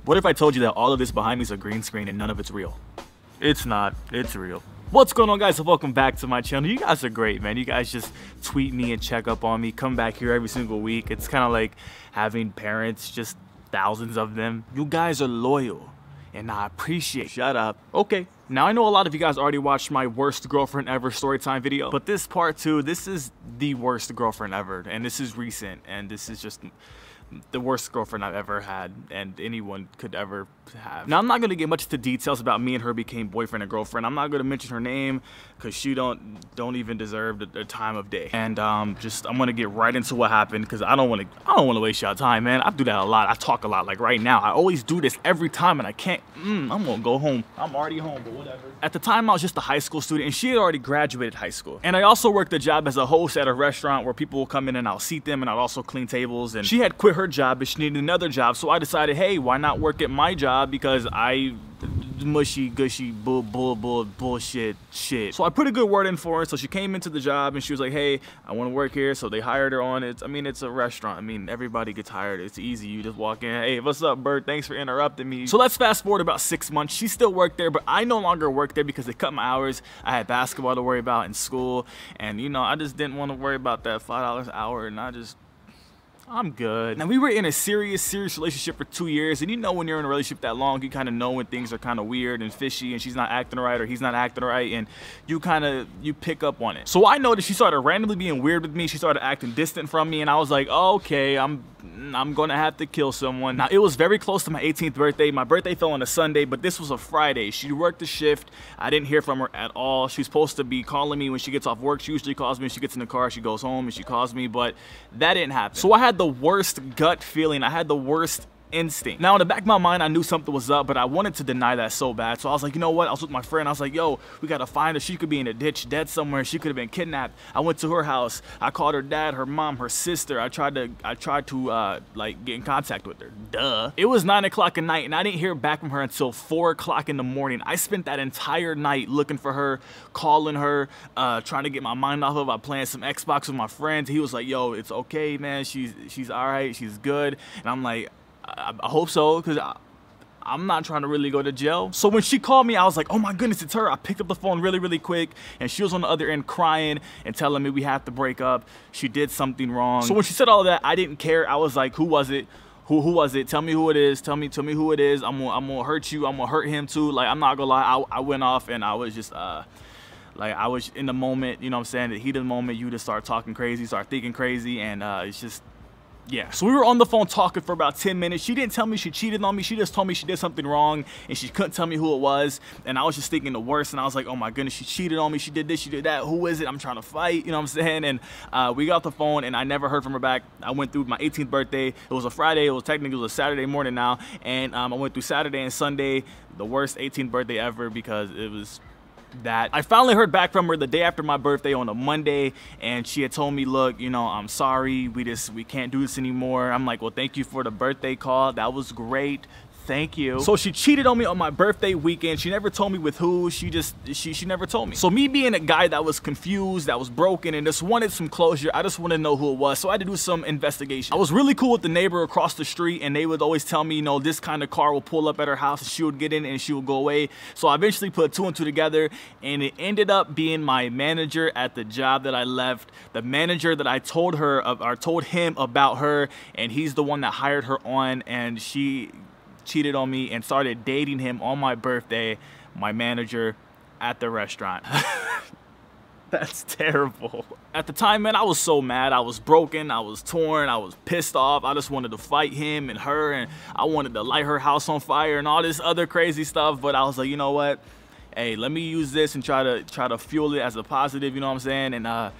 What if I told you that all of this behind me is a green screen and none of it's real? It's not, it's real. What's going on, guys? Welcome back to my channel. You guys are great, man. You guys just tweet me and check up on me, come back here every single week. It's kind of like having parents, just thousands of them. You guys are loyal and I appreciate. Shut up. Okay, now I know a lot of you guys already watched my worst girlfriend ever storytime video, but this part 2, this is the worst girlfriend ever, and this is recent, and this is just the worst girlfriend I've ever had and anyone could ever have. Now, I'm not going to get much into details about me and her became boyfriend and girlfriend. I'm not going to mention her name because she don't even deserve the time of day. And I'm going to get right into what happened because I don't want to waste y'all time, man. I do that a lot. I talk a lot. Like right now, I always do this every time and I can't. I'm going to go home. I'm already home, but whatever. At the time, I was just a high school student and she had already graduated high school. And I also worked a job as a host at a restaurant where people will come in and I'll seat them and I'll also clean tables. And she had quit her job, but she needed another job, so I decided, hey, why not work at my job, because I mushy gushy bullshit shit. So I put a good word in for her, so she came into the job and she was like, hey, I want to work here. So they hired her on. I mean, it's a restaurant. I mean, everybody gets hired. It's easy. You just walk in, hey, what's up, Bert? Thanks for interrupting me. So let's fast forward about 6 months. She still worked there, but I no longer worked there because they cut my hours. I had basketball to worry about in school, and you know, I just didn't want to worry about that $5 an hour, and I'm good. Now, we were in a serious relationship for 2 years, and you know when you're in a relationship that long, you kind of know when things are kind of weird and fishy and she's not acting right or he's not acting right, and you pick up on it. So I noticed she started randomly being weird with me. She started acting distant from me, and I was like, oh, okay, I'm gonna have to kill someone. Now, it was very close to my 18th birthday. My birthday fell on a Sunday, but this was a Friday. She worked the shift. I didn't hear from her at all. She's supposed to be calling me when she gets off work. She usually calls me when she gets in the car. She goes home and she calls me, but that didn't happen. So I had the worst gut feeling. I had the worst instinct. Now, in the back of my mind, I knew something was up, but I wanted to deny that so bad. So I was like, you know what? I was with my friend. I was like, yo, we gotta find her. She could be in a ditch dead somewhere. She could have been kidnapped. I went to her house. I called her dad, her mom, her sister. I tried to like get in contact with her. Duh. It was 9 o'clock at night and I didn't hear back from her until 4 o'clock in the morning. I spent that entire night looking for her, calling her, trying to get my mind off of it. I playing some Xbox with my friends. He was like, yo, it's okay, man. She's all right. She's good. And I'm like, I hope so, because I'm not trying to really go to jail. So when she called me, I was like, oh my goodness, it's her. I picked up the phone really quick, and she was on the other end crying and telling me we have to break up. She did something wrong. So when she said all that, I didn't care. I was like, who was it? Who was it? Tell me who it is. Tell me who it is. I'm gonna hurt you. I'm gonna hurt him too. Like, I'm not gonna lie. I went off and I was just like, I was in the moment, you know what I'm saying? The heat of the moment, you just start talking crazy, start thinking crazy, and it's just, yeah. So we were on the phone talking for about 10 minutes. She didn't tell me she cheated on me. She just told me she did something wrong and she couldn't tell me who it was. And I was just thinking the worst. And I was like, oh my goodness, she cheated on me. She did this, she did that. Who is it? I'm trying to fight, you know what I'm saying? And we got off the phone and I never heard from her back. I went through my 18th birthday. It was a Friday. It was a Saturday morning now. And I went through Saturday and Sunday, the worst 18th birthday ever, because it was that. I finally heard back from her the day after my birthday on a Monday, and she had told me, look, you know, I'm sorry, we can't do this anymore. I'm like, well, thank you for the birthday call. That was great. Thank you. So she cheated on me on my birthday weekend. She never told me with who. She never told me. So me being a guy that was confused, that was broken, and just wanted some closure, I just wanted to know who it was. So I had to do some investigation. I was really cool with the neighbor across the street, and they would always tell me, you know, this kind of car will pull up at her house and she would get in and she would go away. So I eventually put 2 and 2 together, and it ended up being my manager at the job that I left. The manager that I told him about her, and he's the one that hired her on, and she cheated on me and started dating him on my birthday, my manager at the restaurant. That's terrible. At the time, man, I was so mad. I was broken, I was torn, I was pissed off. I just wanted to fight him and her, and I wanted to light her house on fire and all this other crazy stuff. But I was like, you know what? Hey, let me use this and try to fuel it as a positive, you know what I'm saying? And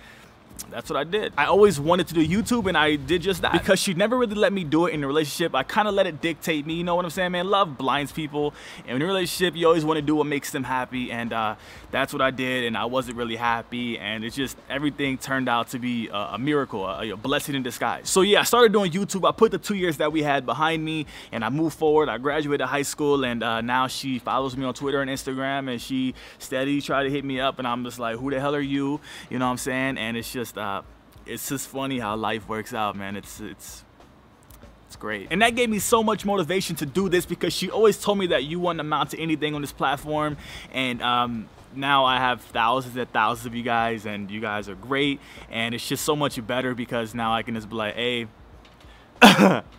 that's what I did. I always wanted to do YouTube, and I did just that. Because she never really let me do it in a relationship, I kind of let it dictate me, you know what I'm saying, man? Love blinds people, and in a relationship, you always want to do what makes them happy, and that's what I did, and I wasn't really happy, and it's just, everything turned out to be a miracle, a blessing in disguise. So yeah, I started doing YouTube. I put the 2 years that we had behind me, and I moved forward. I graduated high school, and now she follows me on Twitter and Instagram, and she steady tried to hit me up, and I'm just like, who the hell are you? You know what I'm saying? And it's just funny how life works out, man. It's great. And that gave me so much motivation to do this, because she always told me that you wouldn't amount to anything on this platform. And now I have thousands and thousands of you guys, and you guys are great. And it's just so much better, because now I can just be like, hey,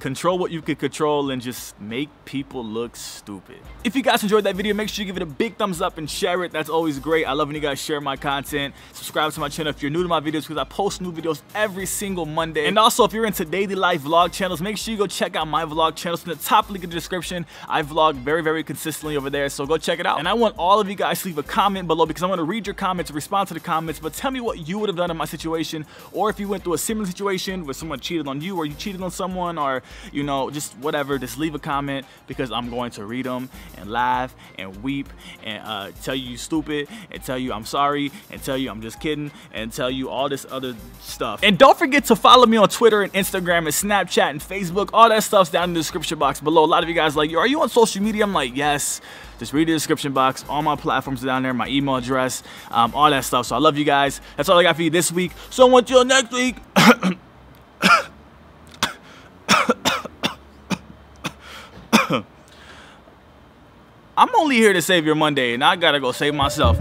control what you can control and just make people look stupid. If you guys enjoyed that video, make sure you give it a big thumbs up and share it. That's always great. I love when you guys share my content. Subscribe to my channel if you're new to my videos, because I post new videos every single Monday. And also, if you're into daily life vlog channels, make sure you go check out my vlog channels in the top link in the description. I vlog very, very consistently over there, so go check it out. And I want all of you guys to leave a comment below, because I'm going to read your comments, respond to the comments, but tell me what you would have done in my situation, or if you went through a similar situation where someone cheated on you, or you cheated on someone, or you know, just whatever. Just leave a comment, because I'm going to read them and laugh and weep and tell you stupid, and tell you I'm sorry, and tell you I'm just kidding, and tell you all this other stuff. And don't forget to follow me on Twitter and Instagram and Snapchat and Facebook. All that stuff's down in the description box below. A lot of you guys are like, yo, are you on social media? I'm like, yes. Just read the description box. All my platforms are down there, my email address, all that stuff. So I love you guys. That's all I got for you this week. So until next week. I'm only here to save your Monday, and I gotta go save myself.